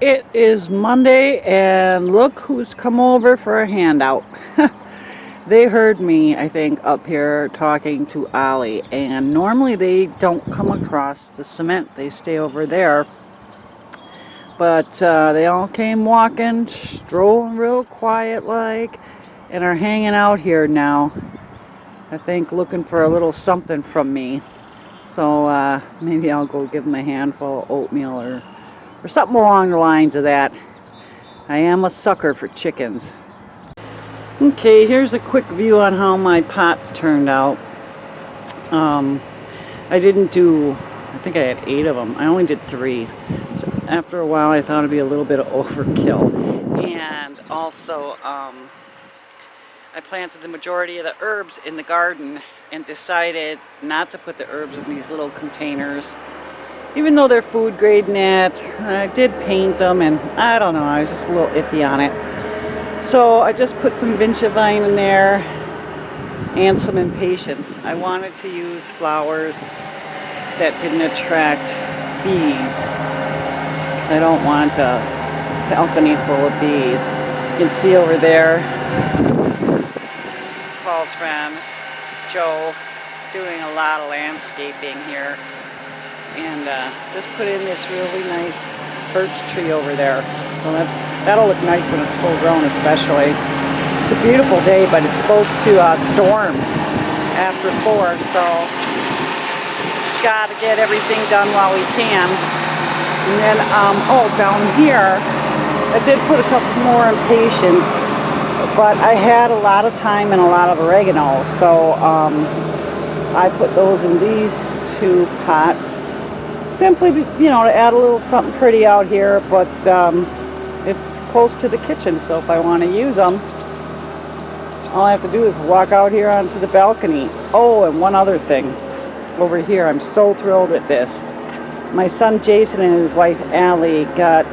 It is Monday and look who's come over for a handout. They heard me, I think, up here talking to Ollie, and normally they don't come across the cement. They stay over there. But they all came walking, strolling real quiet like, and are hanging out here now. I think looking for a little something from me. So maybe I'll go give them a handful of oatmeal or something along the lines of that. I am a sucker for chickens. Okay, here's a quick view on how my pots turned out. I didn't do, I think I had 8 of them. I only did 3. So after a while I thought it'd be a little bit of overkill. And also, I planted the majority of the herbs in the garden and decided not to put the herbs in these little containers. Even though they're food grade net, I did paint them and I don't know, I was just a little iffy on it. So I just put some Vine in there and some Impatiens. I wanted to use flowers that didn't attract bees, because I don't want a balcony full of bees. You can see over there, Paul's friend, Joe, is doing a lot of landscaping here. And just put in this really nice birch tree over there. So that'll look nice when it's full grown especially. It's a beautiful day, but it's supposed to storm after 4, so gotta get everything done while we can. And then, down here, I did put a couple more Impatiens, but I had a lot of thyme and a lot of oregano, so I put those in these 2 pots. Simply, to add a little something pretty out here, but it's close to the kitchen, so if I want to use them, all I have to do is walk out here onto the balcony. Oh, and one other thing. Over here, I'm so thrilled with this. My son Jason and his wife Allie got,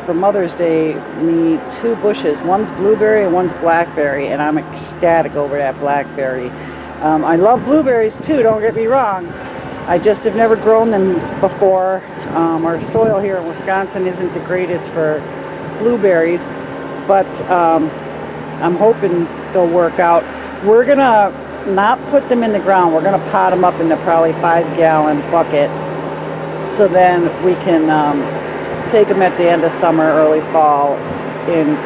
for Mother's Day, me 2 bushes. One's blueberry and one's blackberry, and I'm ecstatic over that blackberry. I love blueberries too, don't get me wrong. I just have never grown them before. Our soil here in Wisconsin isn't the greatest for blueberries, but I'm hoping they'll work out. We're gonna not put them in the ground. We're gonna pot them up into probably 5-gallon buckets, so then we can take them at the end of summer, early fall, in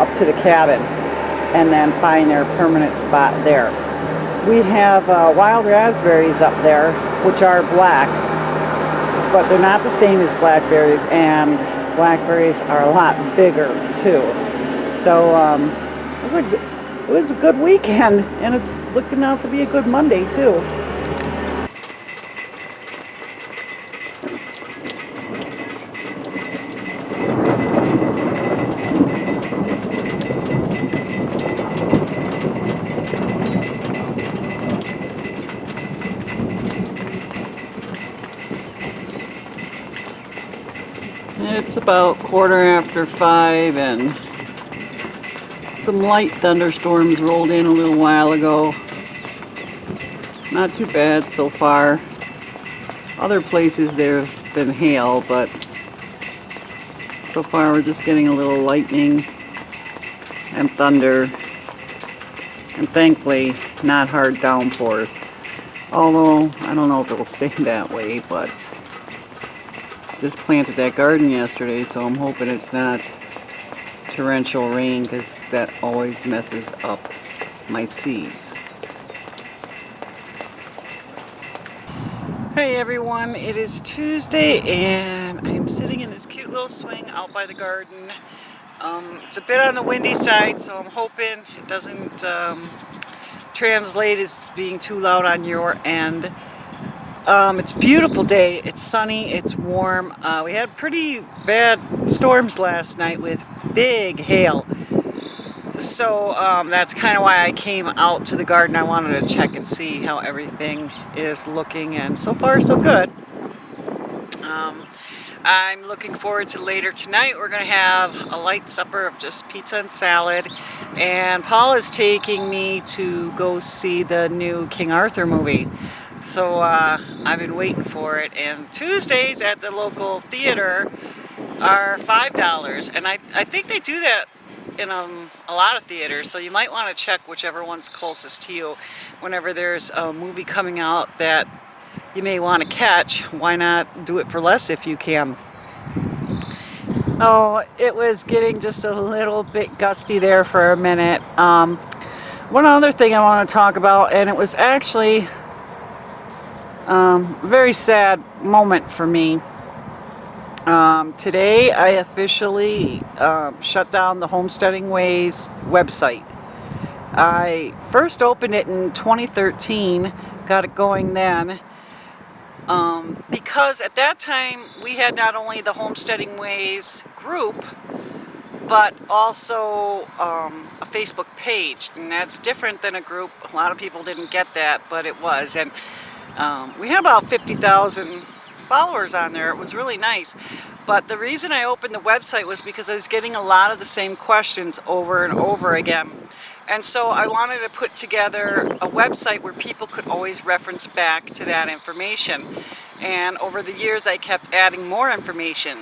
up to the cabin, and then find their permanent spot there. We have wild raspberries up there, which are black, but they're not the same as blackberries, and blackberries are a lot bigger too. So it was a good weekend, and it's looking out to be a good Monday too. It's about 5:15, and some light thunderstorms rolled in a little while ago. Not too bad so far. Other places there's been hail, but so far we're just getting a little lightning and thunder, and thankfully not hard downpours. Although I don't know if it'll stay that way, but just planted that garden yesterday, so I'm hoping it's not torrential rain, because that always messes up my seeds. Hey everyone, it is Tuesday and I'm sitting in this cute little swing out by the garden. It's a bit on the windy side, so I'm hoping it doesn't translate as being too loud on your end. It's a beautiful day. It's sunny, it's warm. We had pretty bad storms last night with big hail. So that's kind of why I came out to the garden. I wanted to check and see how everything is looking, and so far so good. I'm looking forward to later tonight. We're going to have a light supper of just pizza and salad, and Paul is taking me to go see the new King Arthur movie. So I've been waiting for it, and Tuesdays at the local theater are $5, and I think they do that in a lot of theaters, so you might want to check whichever one's closest to you. Whenever there's a movie coming out that you may want to catch, why not do it for less if you can? Oh, it was getting just a little bit gusty there for a minute. One other thing I want to talk about, and it was actually a very sad moment for me. Today I officially shut down the Homesteading Way's website. I first opened it in 2013, got it going then, because at that time we had not only the Homesteading Ways group, but also a Facebook page, and that's different than a group. A lot of people didn't get that, but it was, and we had about 50,000 followers on there. It was really nice. But the reason I opened the website was because I was getting a lot of the same questions over and over again. And so I wanted to put together a website where people could always reference back to that information. And over the years I kept adding more information.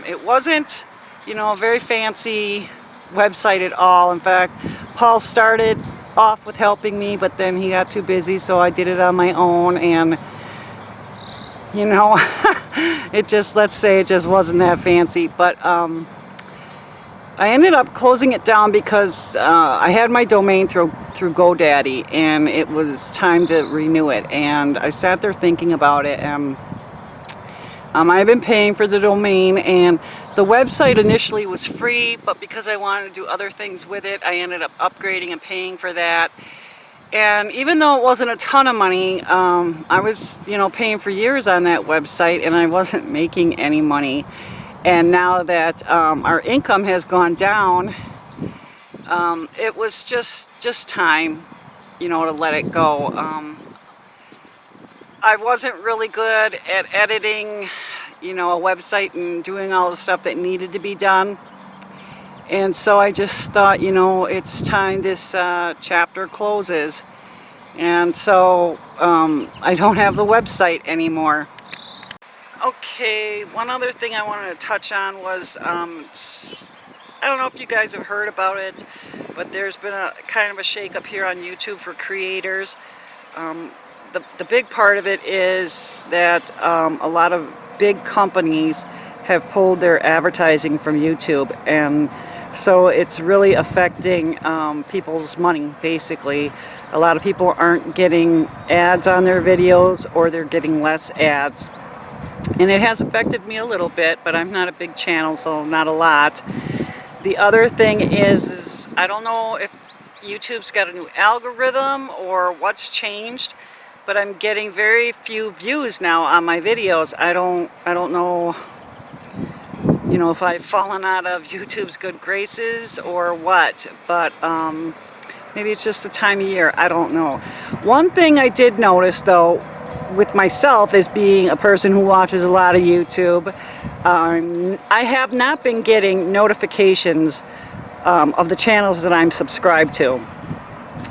It wasn't, you know, a very fancy website at all. In fact, Paul started off with helping me, but then he got too busy, so I did it on my own, and you know, it just, let's say it just wasn't that fancy. But I ended up closing it down because I had my domain through GoDaddy, and it was time to renew it. And I sat there thinking about it, and I've been paying for the domain, and the website initially was free, but because I wanted to do other things with it, I ended up upgrading and paying for that. And even though it wasn't a ton of money, I was, you know, paying for years on that website, and I wasn't making any money. And now that our income has gone down, it was just time, you know, to let it go. I wasn't really good at editing, you know, a website and doing all the stuff that needed to be done. And so I just thought, you know, it's time this chapter closes. And so I don't have the website anymore. Okay, one other thing I wanted to touch on was, I don't know if you guys have heard about it, but there's been a kind of a shake-up here on YouTube for creators. The big part of it is that a lot of big companies have pulled their advertising from YouTube, and so it's really affecting people's money, basically. A lot of people aren't getting ads on their videos, or they're getting less ads. And it has affected me a little bit, but I'm not a big channel, so not a lot. The other thing is I don't know if YouTube's got a new algorithm or what's changed, but I'm getting very few views now on my videos. I don't know, you know, if I've fallen out of YouTube's good graces or what, but maybe it's just the time of year. I don't know. One thing I did notice, though, with myself, as being a person who watches a lot of YouTube, I have not been getting notifications of the channels that I'm subscribed to.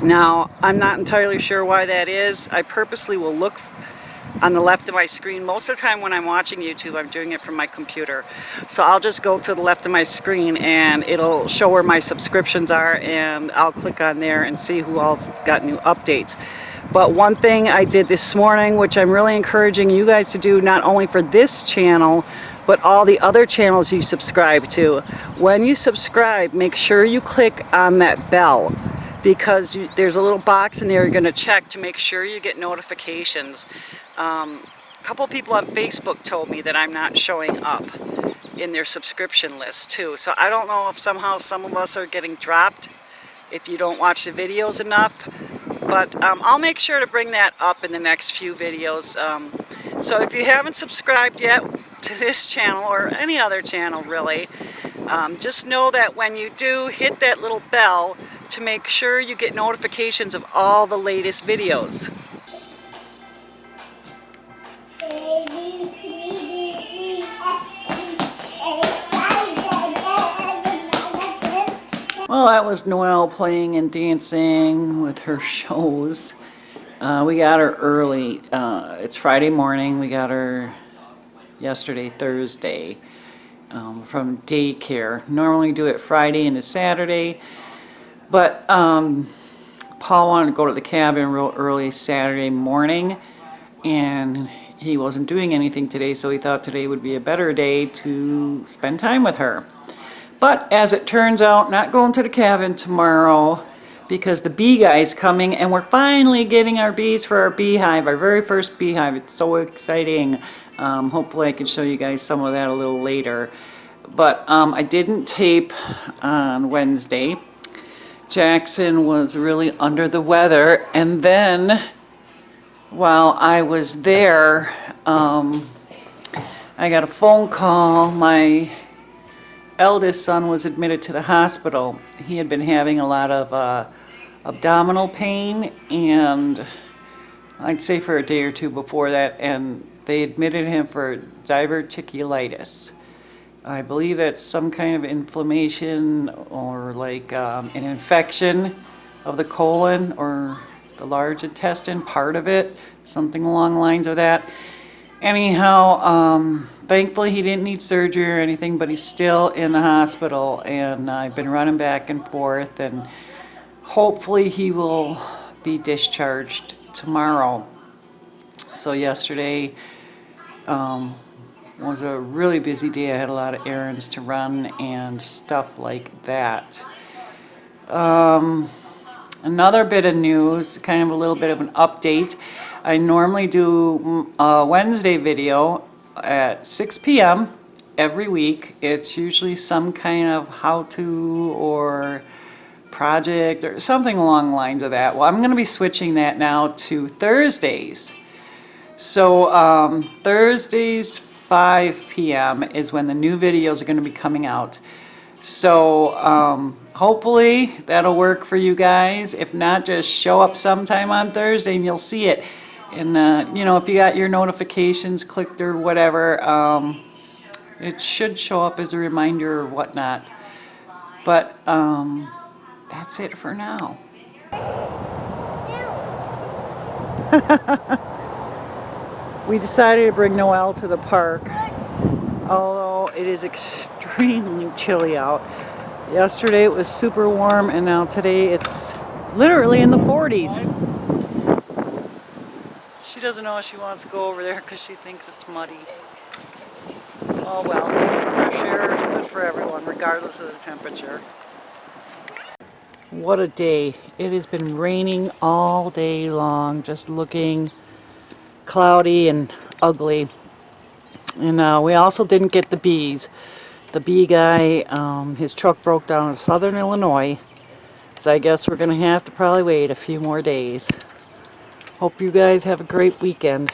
Now, I'm not entirely sure why that is. I purposely will look on the left of my screen. Most of the time when I'm watching YouTube, I'm doing it from my computer. So I'll just go to the left of my screen, and it'll show where my subscriptions are, and I'll click on there and see who else got new updates. But one thing I did this morning, which I'm really encouraging you guys to do, not only for this channel, but all the other channels you subscribe to. When you subscribe, make sure you click on that bell, because there's a little box in there you're going to check to make sure you get notifications. A couple people on Facebook told me that I'm not showing up in their subscription list too. So I don't know if somehow some of us are getting dropped if you don't watch the videos enough. But I'll make sure to bring that up in the next few videos. So if you haven't subscribed yet to this channel, or any other channel really, just know that when you do, hit that little bell to make sure you get notifications of all the latest videos. Well, that was Noelle playing and dancing with her shows. We got her early. It's Friday morning. We got her yesterday, Thursday. from daycare. Normally do it Friday into Saturday, but Paul wanted to go to the cabin real early Saturday morning, and he wasn't doing anything today, so he thought today would be a better day to spend time with her. But as it turns out, not going to the cabin tomorrow because the bee guy's coming, and we're finally getting our bees for our beehive, our very first beehive. It's so exciting. Hopefully I can show you guys some of that a little later. But I didn't tape on Wednesday. Jackson was really under the weather, and then while I was there, I got a phone call. My eldest son was admitted to the hospital. He had been having a lot of abdominal pain, and I'd say for a day or two before that, and they admitted him for diverticulitis. I believe that's some kind of inflammation or like an infection of the colon or the large intestine, part of it, something along the lines of that. Anyhow, thankfully he didn't need surgery or anything, but he's still in the hospital, and I've been running back and forth, and hopefully he will be discharged tomorrow. So yesterday was a really busy day. I had a lot of errands to run and stuff like that. Another bit of news, kind of a little bit of an update. I normally do a Wednesday video at 6 p.m. every week. It's usually some kind of how-to or project or something along the lines of that. Well, I'm going to be switching that now to Thursdays. So Thursdays 5 p.m. is when the new videos are going to be coming out. So hopefully that'll work for you guys. If not, just show up sometime on Thursday and you'll see it. And you know, if you got your notifications clicked or whatever, it should show up as a reminder or whatnot. But that's it for now. We decided to bring Noelle to the park, although it is extremely chilly out. Yesterday it was super warm, and now today it's literally in the 40s. She doesn't know if she wants to go over there because she thinks it's muddy. Oh well, fresh air is good for everyone, regardless of the temperature. What a day. It has been raining all day long, just looking cloudy and ugly. And we also didn't get the bees. The bee guy, his truck broke down in southern Illinois, so I guess we're going to have to probably wait a few more days. Hope you guys have a great weekend.